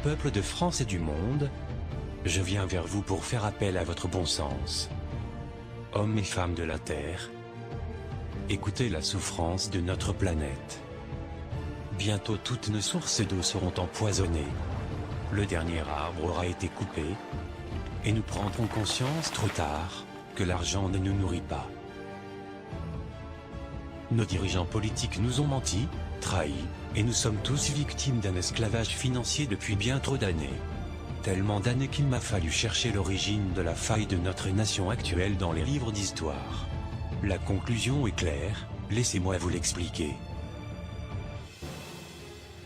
Peuple de France et du monde, je viens vers vous pour faire appel à votre bon sens. Hommes et femmes de la Terre, écoutez la souffrance de notre planète. Bientôt toutes nos sources d'eau seront empoisonnées. Le dernier arbre aura été coupé, et nous prendrons conscience trop tard que l'argent ne nous nourrit pas. Nos dirigeants politiques nous ont menti, trahis, et nous sommes tous victimes d'un esclavage financier depuis bien trop d'années. Tellement d'années qu'il m'a fallu chercher l'origine de la faille de notre nation actuelle dans les livres d'histoire. La conclusion est claire, laissez-moi vous l'expliquer.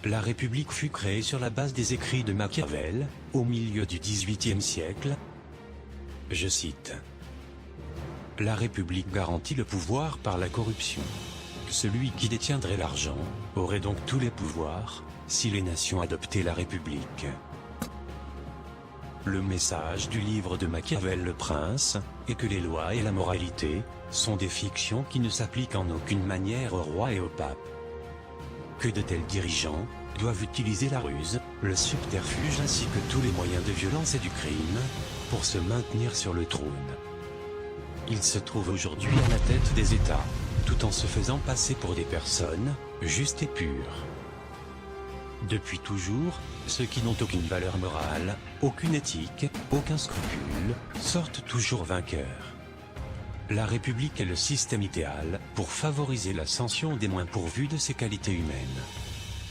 La République fut créée sur la base des écrits de Machiavel, au milieu du XVIIIe siècle. Je cite. La République garantit le pouvoir par la corruption. Celui qui détiendrait l'argent aurait donc tous les pouvoirs, si les nations adoptaient la République. Le message du livre de Machiavel Le Prince est que les lois et la moralité sont des fictions qui ne s'appliquent en aucune manière au roi et au pape. Que de tels dirigeants doivent utiliser la ruse, le subterfuge ainsi que tous les moyens de violence et du crime pour se maintenir sur le trône. Ils se trouvent aujourd'hui à la tête des États, tout en se faisant passer pour des personnes justes et pures. Depuis toujours, ceux qui n'ont aucune valeur morale, aucune éthique, aucun scrupule, sortent toujours vainqueurs. La République est le système idéal pour favoriser l'ascension des moins pourvus de ses qualités humaines.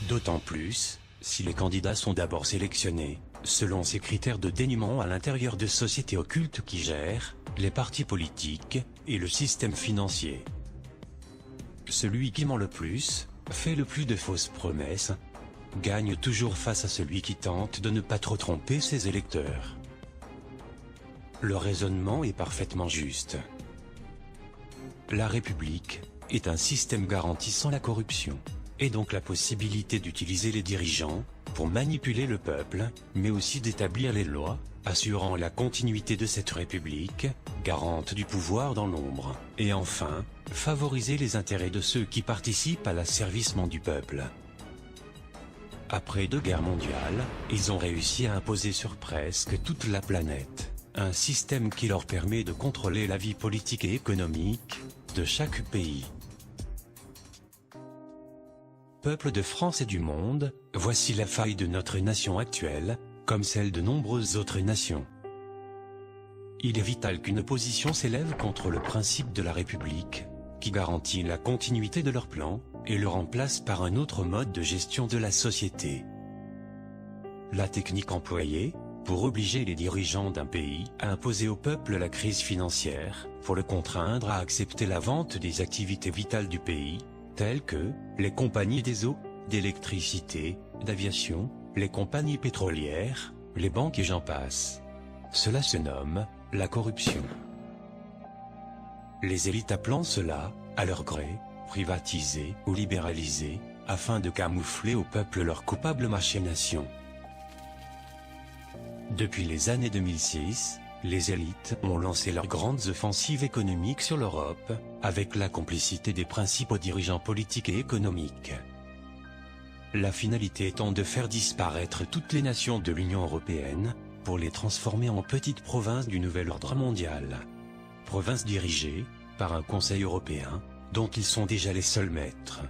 D'autant plus, si les candidats sont d'abord sélectionnés, selon ces critères de dénuement à l'intérieur de sociétés occultes qui gèrent les partis politiques et le système financier. Celui qui ment le plus, fait le plus de fausses promesses, gagne toujours face à celui qui tente de ne pas trop tromper ses électeurs. Le raisonnement est parfaitement juste. La République est un système garantissant la corruption, et donc la possibilité d'utiliser les dirigeants pour manipuler le peuple, mais aussi d'établir les lois, assurant la continuité de cette République, garante du pouvoir dans l'ombre, et enfin, favoriser les intérêts de ceux qui participent à l'asservissement du peuple. Après 2 guerres mondiales, ils ont réussi à imposer sur presque toute la planète un système qui leur permet de contrôler la vie politique et économique de chaque pays. Peuple de France et du monde, voici la faille de notre nation actuelle, comme celle de nombreuses autres nations. Il est vital qu'une opposition s'élève contre le principe de la République, qui garantit la continuité de leur plan, et le remplace par un autre mode de gestion de la société. La technique employée, pour obliger les dirigeants d'un pays à imposer au peuple la crise financière, pour le contraindre à accepter la vente des activités vitales du pays, telles que les compagnies des eaux, d'électricité, d'aviation, les compagnies pétrolières, les banques et j'en passe. Cela se nomme la corruption. Les élites appelant cela, à leur gré, privatiser ou libéraliser, afin de camoufler au peuple leurs coupables machinations. Depuis les années 2006, les élites ont lancé leurs grandes offensives économiques sur l'Europe, avec la complicité des principaux dirigeants politiques et économiques. La finalité étant de faire disparaître toutes les nations de l'Union européenne, pour les transformer en petites provinces du nouvel ordre mondial. Provinces dirigées par un Conseil européen, dont ils sont déjà les seuls maîtres.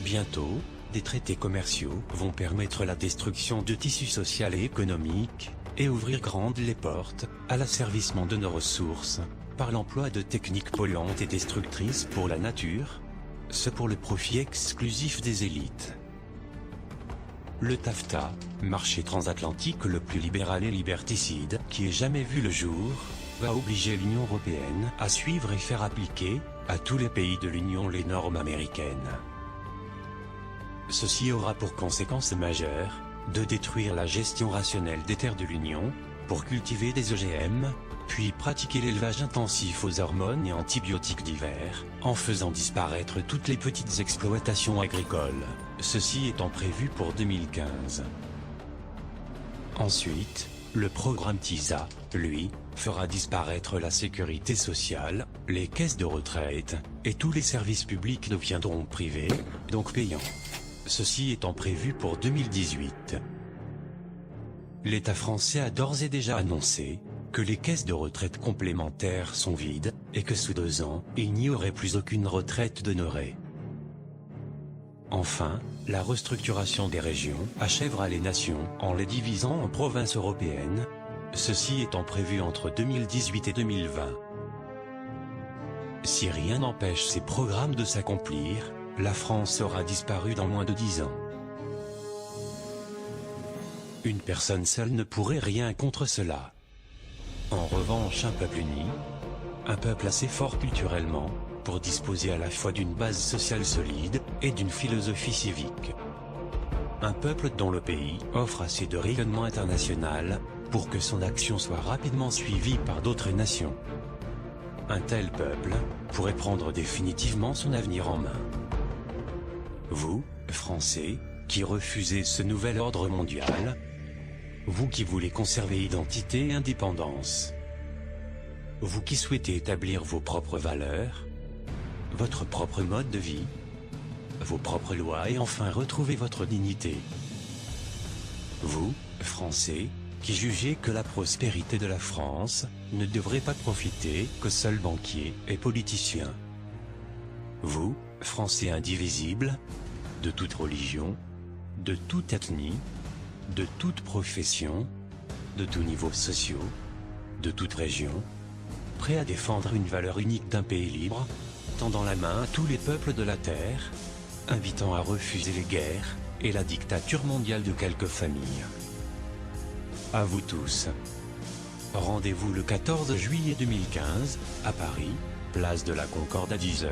Bientôt, des traités commerciaux vont permettre la destruction de tissus sociaux et économiques, et ouvrir grandes les portes à l'asservissement de nos ressources, par l'emploi de techniques polluantes et destructrices pour la nature, ce pour le profit exclusif des élites. Le TAFTA, marché transatlantique le plus libéral et liberticide qui ait jamais vu le jour, va obliger l'Union européenne à suivre et faire appliquer à tous les pays de l'Union les normes américaines. Ceci aura pour conséquence majeure de détruire la gestion rationnelle des terres de l'Union, pour cultiver des OGM, puis pratiquer l'élevage intensif aux hormones et antibiotiques divers, en faisant disparaître toutes les petites exploitations agricoles, ceci étant prévu pour 2015. Ensuite, le programme TISA, lui, fera disparaître la sécurité sociale, les caisses de retraite, et tous les services publics deviendront privés, donc payants. Ceci étant prévu pour 2018. l'État français a d'ores et déjà annoncé que les caisses de retraite complémentaires sont vides, et que sous 2 ans, il n'y aurait plus aucune retraite d'honoré. Enfin, la restructuration des régions achèvera les nations en les divisant en provinces européennes, ceci étant prévu entre 2018 et 2020. Si rien n'empêche ces programmes de s'accomplir, la France aura disparu dans moins de 10 ans. Une personne seule ne pourrait rien contre cela. En revanche, un peuple uni, un peuple assez fort culturellement, pour disposer à la fois d'une base sociale solide, et d'une philosophie civique. Un peuple dont le pays offre assez de rayonnement international, pour que son action soit rapidement suivie par d'autres nations. Un tel peuple pourrait prendre définitivement son avenir en main. Vous, Français, qui refusez ce nouvel ordre mondial, vous qui voulez conserver identité et indépendance, vous qui souhaitez établir vos propres valeurs, votre propre mode de vie, vos propres lois et enfin retrouver votre dignité. Vous, Français, qui jugez que la prospérité de la France ne devrait pas profiter qu'aux seuls banquiers et politiciens. Vous, Français indivisibles, de toute religion, de toute ethnie, de toute profession, de tous niveaux sociaux, de toute région, prêts à défendre une valeur unique d'un pays libre, tendant la main à tous les peuples de la terre, invitant à refuser les guerres et la dictature mondiale de quelques familles. À vous tous. Rendez-vous le 14 juillet 2015, à Paris, place de la Concorde à 10 h.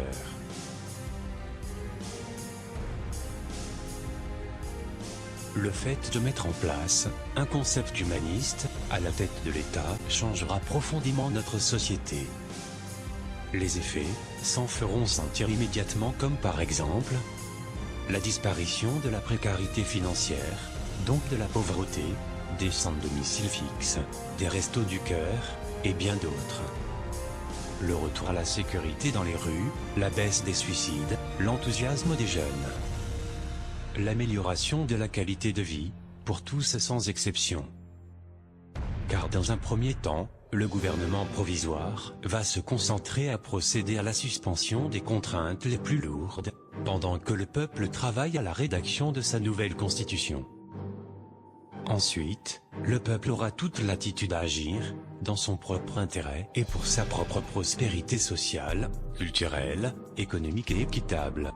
Le fait de mettre en place un concept humaniste à la tête de l'État changera profondément notre société. Les effets s'en feront sentir immédiatement, comme par exemple la disparition de la précarité financière, donc de la pauvreté, des sans domicile fixe, des restos du cœur, et bien d'autres. Le retour à la sécurité dans les rues, la baisse des suicides, l'enthousiasme des jeunes. L'amélioration de la qualité de vie, pour tous sans exception. Car dans un premier temps, le gouvernement provisoire va se concentrer à procéder à la suspension des contraintes les plus lourdes, pendant que le peuple travaille à la rédaction de sa nouvelle constitution. Ensuite, le peuple aura toute latitude à agir, dans son propre intérêt et pour sa propre prospérité sociale, culturelle, économique et équitable.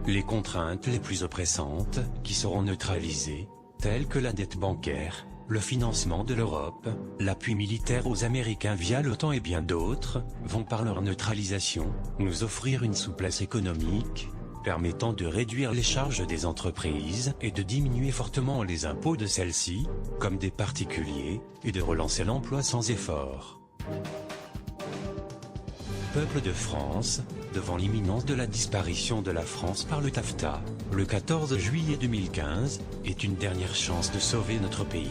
Les contraintes les plus oppressantes, qui seront neutralisées, telles que la dette bancaire, le financement de l'Europe, l'appui militaire aux Américains via l'OTAN et bien d'autres, vont par leur neutralisation, nous offrir une souplesse économique, permettant de réduire les charges des entreprises et de diminuer fortement les impôts de celles-ci, comme des particuliers, et de relancer l'emploi sans effort. Peuple de France, devant l'imminence de la disparition de la France par le TAFTA, le 14 juillet 2015, est une dernière chance de sauver notre pays.